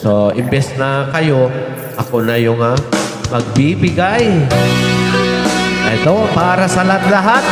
So, imbes na kayo, ako na yung magbibigay. Ito, para sa lahat-lahat.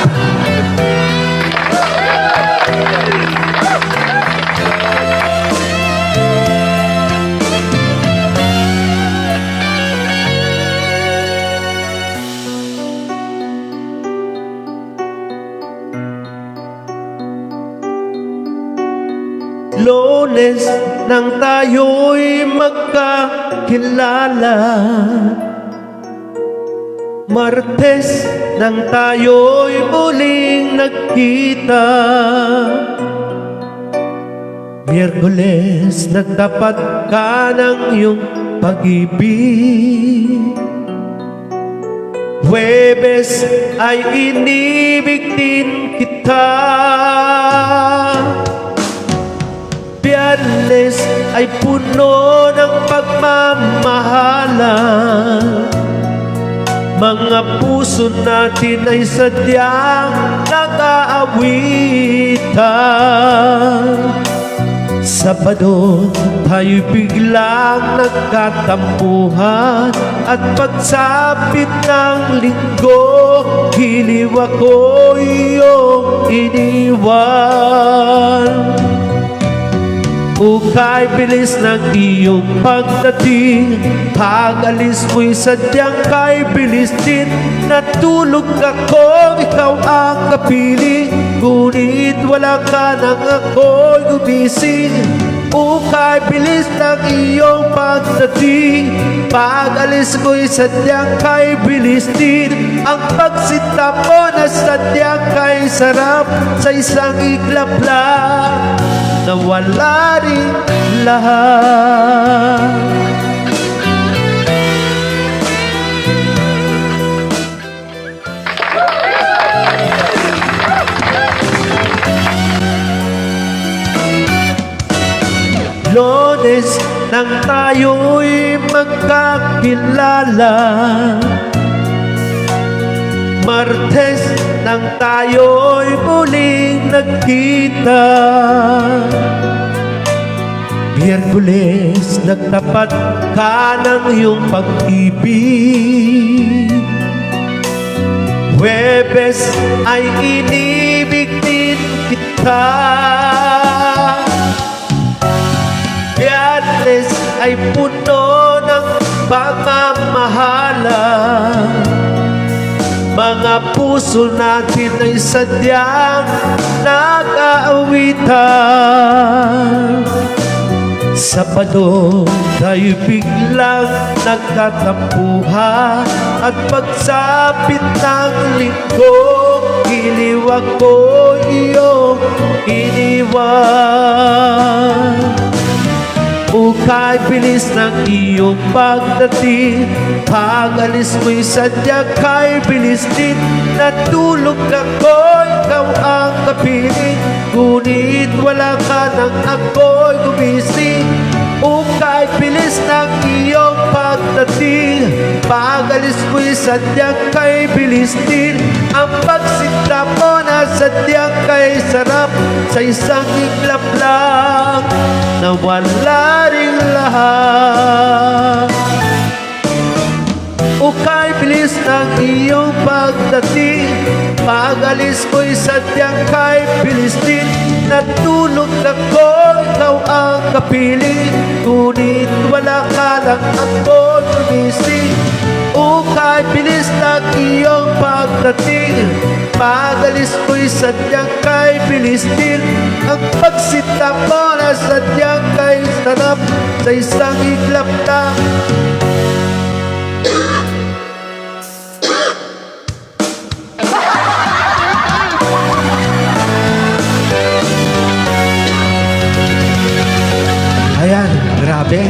Lunes nang tayo'y magkakilala, Martes nang tayo'y muling nagkita, Miyerkules nagtapat ka ng iyong pag-ibig, Huwebes ay inibig din kita, Biyernes ay puno ng pagmamahalan, mga puso natin ay sadyang nag-aawitan. Sabado tayo'y biglang nagkatampuhan, at pagsapit ng linggo, giliw ako iyong iniwan. Ukay bilis ng iyong pagdating, pag-alis mo'y sadyang kay bilis din. Natulog ako, ikaw ang kapiling, ngunit wala ka nang ako'y gumising. Ukay bilis ng iyong pagdating, pag-alis ko'y sadyang kay bilis din. Ang pagsita mo na sadyang kay sarap, sa isang iglap lang nawala rin lahat. Lunes nang tayo'y magkakilala, Martes nang tayo'y muling nagkita, Miyerkules nagtapat ka ng iyong pag-ibig, Huwebes ay inibig din kita, Biyernes ay puno ng pagmamahalan, mga puso natin ay sadyang nag-aawitan. Sabado tayo'y biglang nagkatampuhan, at pagsapit ng linggo, giliw ako iyong iniwan. Ukay bilis ng iyong pagdating, pag-alis mo'y sadyang kay bilis din. Natulog ako, ikaw ang kapiling, ngunit wala ka nang ako'y gumising. Ukay bilis ng iyong pagdating, pag-alis mo'y sadyang kay bilis din. Ang pagsinta mo na sadyang kay sarap, sa isang iglap lang nawala rin lahat. Ukay bilis ng iyong pagdating, pag-alis ko'y sadyang kay bilis din. Natulog ako, ikaw ang kapiling, ngunit wala ka lang ako'y gumising. Ukay bilis ng iyong pagdating, pag-alis ko'y sadyang kay bilis din. Ang pagsita mo na sadyang kay sarap, sa isang iglap lang. Ayan, grabe.